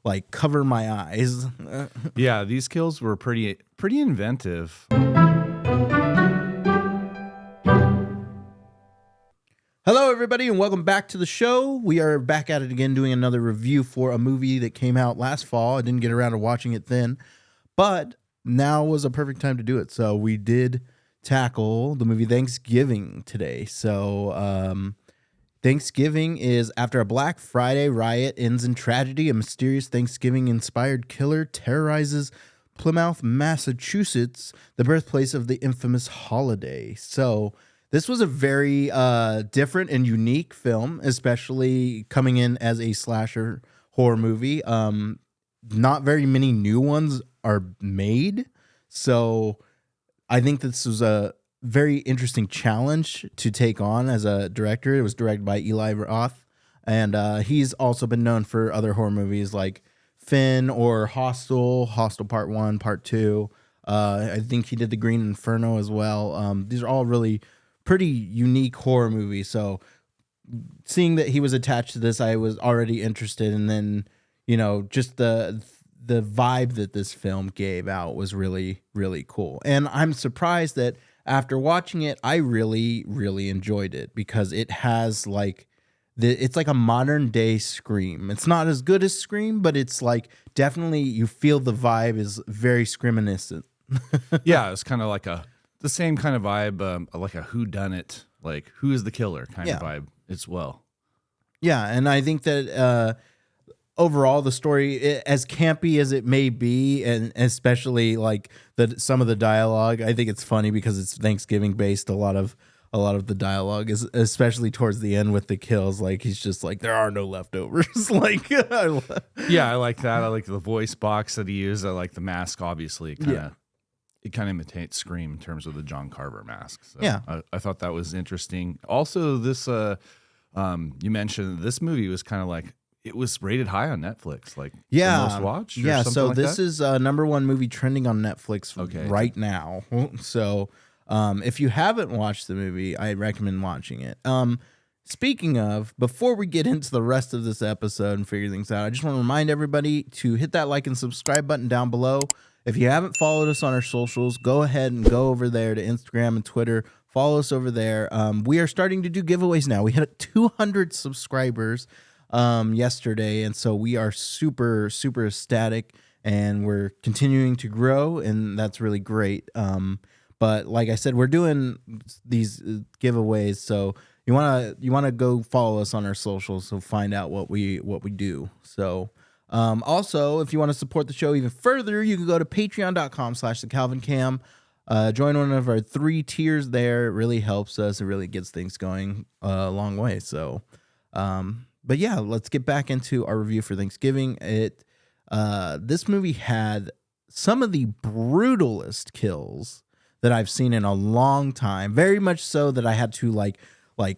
like cover my eyes. Yeah, these kills were pretty inventive. Hello, everybody, and welcome back to the show. We are back at it again doing another review for a movie that came out last fall. I didn't get around to watching it then, but now was a perfect time to do it. So we did tackle the movie Thanksgiving today. So Thanksgiving is after a Black Friday riot ends in tragedy. A mysterious Thanksgiving-inspired killer terrorizes Plymouth, Massachusetts, the birthplace of the infamous holiday. So this was a very different and unique film, especially coming in as a slasher horror movie. Not very many new ones are made. So I think this was a very interesting challenge to take on as a director. It was directed by Eli Roth, and he's also been known for other horror movies like Finn or Hostel Part 1, Part 2. I think he did The Green Inferno as well. These are all really pretty unique horror movies. So seeing that he was attached to this, I was already interested. And then, you know, just the vibe that this film gave out was really, really cool. And I'm surprised that after watching it, I really, really enjoyed it because it has like it's like a modern day Scream. It's not as good as Scream, but it's like definitely you feel the vibe is very Screaminiscent. Yeah, it's kind of like the same kind of vibe, like a whodunit, like who is the killer kind of vibe as well. Yeah, and I think that overall the story, as campy as it may be, and especially like some of the dialogue, I think it's funny because it's Thanksgiving based. A lot of the dialogue is, especially towards the end with the kills, like he's just like, there are no leftovers. Like, yeah, I like that. I like the voice box that he used. I like the mask. Obviously, it kind of imitates Scream in terms of the John Carver mask. So yeah, I thought that was interesting. Also, this you mentioned this movie was kind of like it was rated high on Netflix, like the most watched. Yeah, so like this that? is #1 movie trending on Netflix right now. So if you haven't watched the movie, I recommend watching it. Speaking of, before we get into the rest of this episode and figure things out, I just want to remind everybody to hit that like and subscribe button down below. If you haven't followed us on our socials, go ahead and go over there to Instagram and Twitter. Follow us over there. We are starting to do giveaways now. We had 200 subscribers yesterday, and so we are super, super ecstatic, and we're continuing to grow, and that's really great. But like I said, we're doing these giveaways, so you wanna go follow us on our socials to find out what we do. So. Also, if you want to support the show even further, you can go to patreon.com/thecalvincam. Join one of our 3 tiers there. It really helps us. It really gets things going a long way. So, but yeah, let's get back into our review for Thanksgiving. This movie had some of the brutalest kills that I've seen in a long time. Very much so that I had to like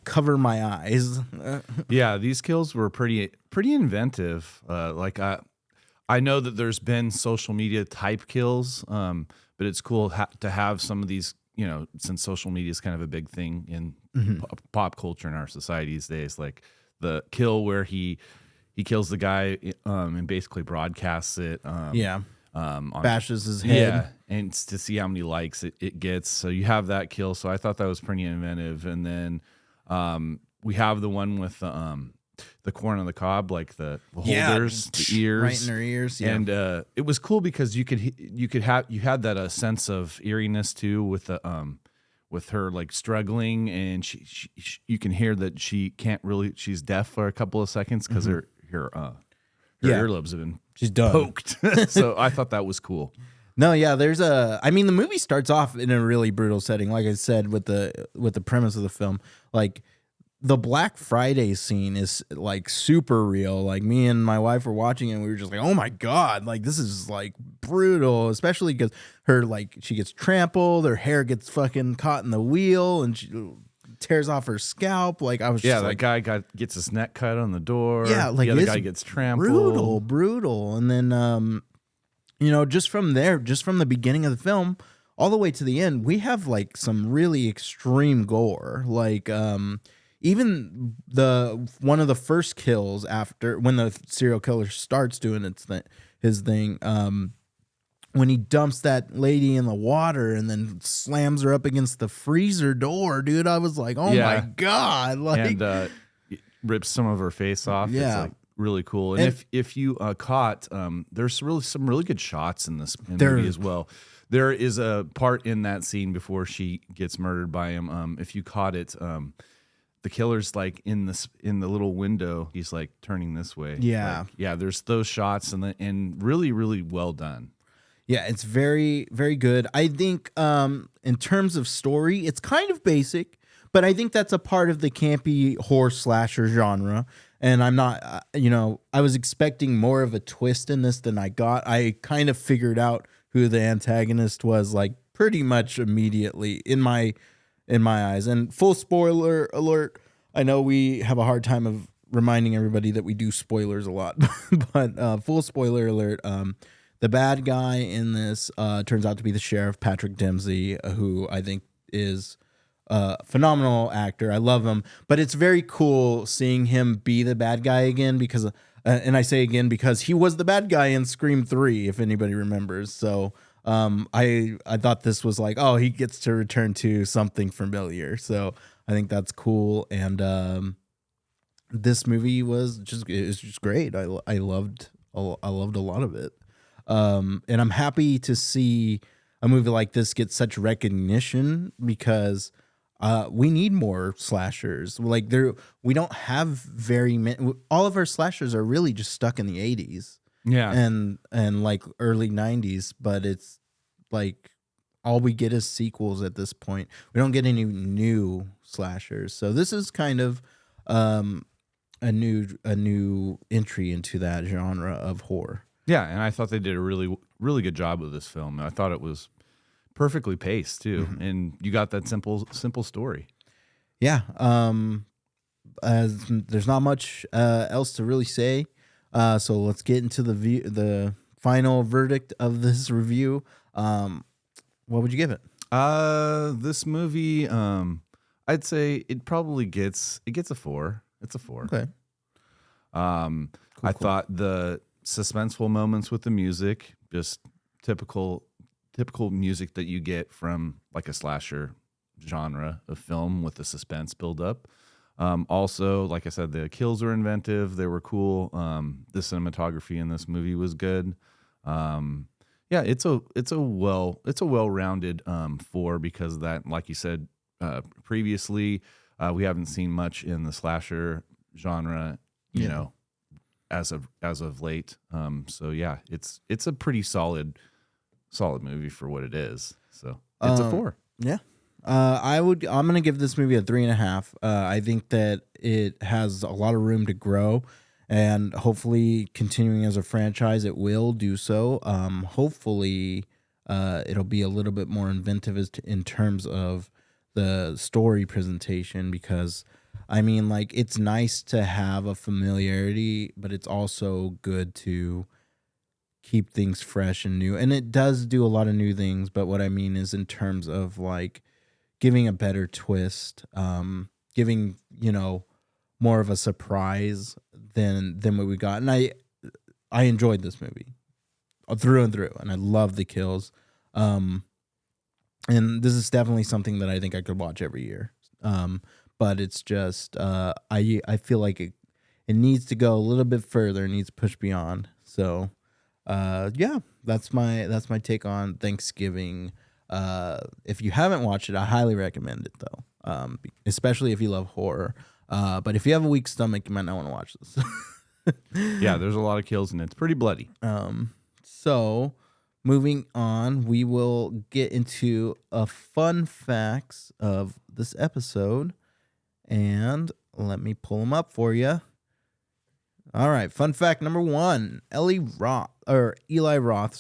cover my eyes. Yeah, these kills were pretty inventive. I know that there's been social media type kills, but it's cool to have some of these, you know, since social media is kind of a big thing in pop culture in our society these days. Like the kill where he kills the guy and basically broadcasts it. Bashes his head. Yeah, and to see how many likes it gets. So you have that kill. So I thought that was pretty inventive. And then we have the one with the corn on the cob, like the holders, the ears, right in their ears. Yeah. And it was cool because you had that sense of eeriness too with her like struggling, and you can hear that she can't really, she's deaf for a couple of seconds because her earlobes have been poked. So I thought that was cool. No, yeah, I mean, the movie starts off in a really brutal setting, like I said, with the premise of the film. Like, the Black Friday scene is, like, super real. Like, me and my wife were watching it, and we were just like, oh, my God, like, this is, like, brutal, especially because she gets trampled, her hair gets fucking caught in the wheel, and she tears off her scalp. Like, I was just that guy gets his neck cut on the door. Yeah, like, the other guy gets trampled. Brutal. And then, you know, just from the beginning of the film all the way to the end, we have like some really extreme gore. Like, even the one of the first kills after when the serial killer starts doing his thing, when he dumps that lady in the water and then slams her up against the freezer door, dude, I was like, oh my God. Like, and rips some of her face off. Yeah. It's like really cool. And if you caught, there's really some really good shots in this movie as well. There is a part in that scene before she gets murdered by him. If you caught it, the killer's like in the little window. He's like turning this way. Yeah. Like, there's those shots and really, really well done. Yeah, it's very, very good. I think in terms of story, it's kind of basic, but I think that's a part of the campy horror slasher genre. And I'm not, I was expecting more of a twist in this than I got. I kind of figured out who the antagonist was, like, pretty much immediately in my eyes. And full spoiler alert, I know we have a hard time of reminding everybody that we do spoilers a lot, but full spoiler alert, the bad guy in this turns out to be the sheriff, Patrick Dempsey, who I think is a phenomenal actor. I love him. But it's very cool seeing him be the bad guy again because, and I say again because he was the bad guy in Scream 3, if anybody remembers. So I thought this was like, oh, he gets to return to something familiar. So I think that's cool. And this movie was just great. I loved a lot of it. And I'm happy to see a movie like this get such recognition because we need more slashers. Like we don't have very many. All of our slashers are really just stuck in the 80s, and like early 90s. But it's like all we get is sequels at this point. We don't get any new slashers. So this is kind of a new entry into that genre of horror. Yeah, and I thought they did a really, really good job with this film. I thought it was perfectly paced too, and you got that simple story. Yeah, there's not much else to really say, so let's get into the final verdict of this review. What would you give it? This movie, I'd say it probably gets a 4. It's a 4. Okay. I thought the suspenseful moments with the music, just typical music that you get from like a slasher genre of film with the suspense build up. Also, like I said, the kills were inventive. They were cool. The cinematography in this movie was good. It's a well-rounded 4 because of that, like you said previously, we haven't seen much in the slasher genre, you know, as of late. So yeah, it's a pretty solid movie for what it is. So it's a 4. Yeah. I'm going to give this movie a 3.5. I think that it has a lot of room to grow, and hopefully continuing as a franchise, it will do so. Hopefully it'll be a little bit more inventive in terms of the story presentation, because I mean, like, it's nice to have a familiarity, but it's also good to keep things fresh and new. And it does do a lot of new things, but what I mean is in terms of like giving a better twist, giving, more of a surprise than what we got. And I enjoyed this movie through and through, and I love the kills. And this is definitely something that I think I could watch every year. But it's just I feel like it needs to go a little bit further. It needs to push beyond. So that's my take on Thanksgiving. If you haven't watched it, I highly recommend it though, especially if you love horror. But if you have a weak stomach, you might not want to watch this. Yeah, there's a lot of kills and it's pretty bloody. So moving on, we will get into a fun facts of this episode. And let me pull them up for you. All right, fun fact number 1: Eli Roth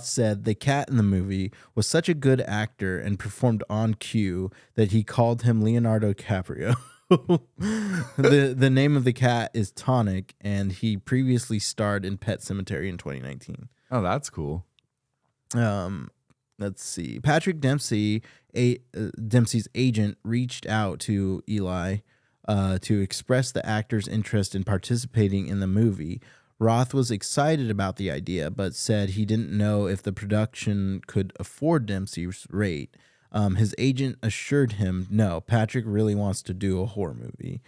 said the cat in the movie was such a good actor and performed on cue that he called him Leonardo DiCaprio. The name of the cat is Tonic, and he previously starred in Pet Sematary in 2019. Oh, that's cool. Let's see. Patrick Dempsey Dempsey's agent reached out to Eli to express the actor's interest in participating in the movie. Roth was excited about the idea, but said he didn't know if the production could afford Dempsey's rate. His agent assured him, no, Patrick really wants to do a horror movie.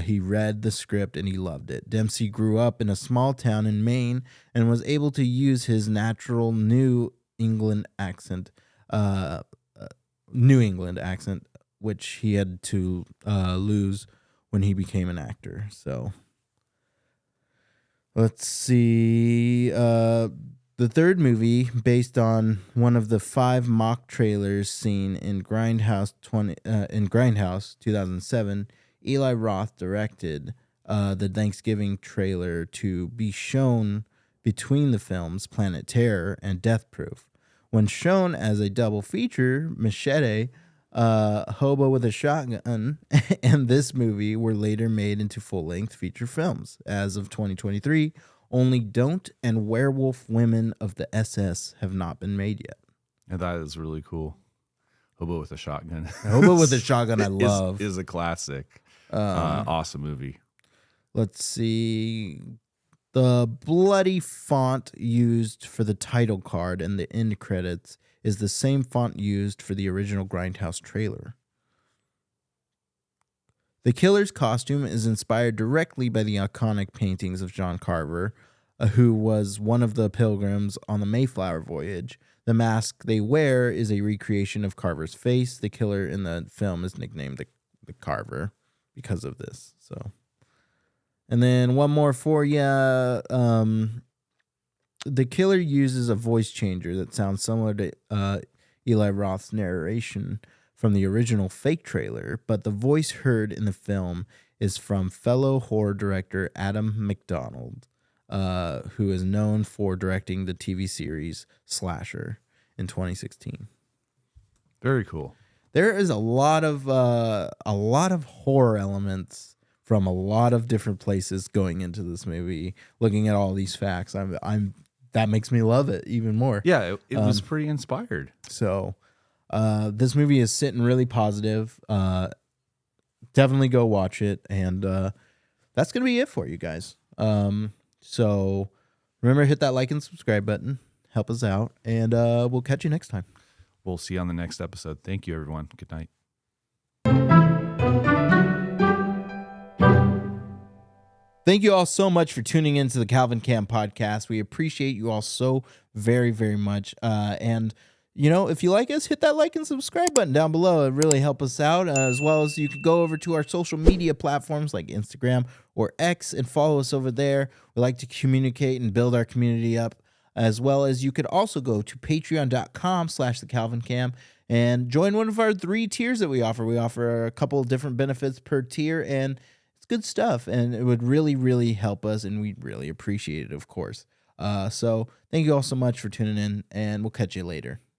He read the script and he loved it. Dempsey grew up in a small town in Maine and was able to use his natural New England accent, which he had to lose when he became an actor. So let's see. The third movie, based on one of the 5 mock trailers seen in Grindhouse 2007, Eli Roth directed the Thanksgiving trailer to be shown between the films Planet Terror and Death Proof. When shown as a double feature, Machete, Hobo with a Shotgun, and this movie were later made into full-length feature films. As of 2023, only Don't and Werewolf Women of the SS have not been made yet. And that is really cool. Hobo with a Shotgun. Hobo with a Shotgun I love. Is a classic. Awesome movie. Let's see. The bloody font used for the title card and the end credits is the same font used for the original Grindhouse trailer. The killer's costume is inspired directly by the iconic paintings of John Carver, who was one of the pilgrims on the Mayflower voyage. The mask they wear is a recreation of Carver's face. The killer in the film is nicknamed the Carver because of this. So, and then one more for you. The killer uses a voice changer that sounds similar to Eli Roth's narration from the original fake trailer, but the voice heard in the film is from fellow horror director Adam McDonald, who is known for directing the TV series Slasher in 2016. Very cool. There is a lot of horror elements from a lot of different places going into this movie. Looking at all these facts, that makes me love it even more. Yeah, it was pretty inspired. So, this movie is sitting really positive. Definitely go watch it, and that's gonna be it for you guys. So remember, hit that like and subscribe button. Help us out, and we'll catch you next time. We'll see you on the next episode. Thank you, everyone. Good night. Thank you all so much for tuning into the Calvin Cam podcast. We appreciate you all so very, very much. And, you know, if you like us, hit that like and subscribe button down below. It really helps us out, as well as you can go over to our social media platforms like Instagram or X and follow us over there. We like to communicate and build our community up, as well as you could also go to patreon.com/thecalvincam and join one of our 3 tiers that we offer. We offer a couple of different benefits per tier, and good stuff, and it would really, really help us, and we'd really appreciate it, of course. So thank you all so much for tuning in, and we'll catch you later.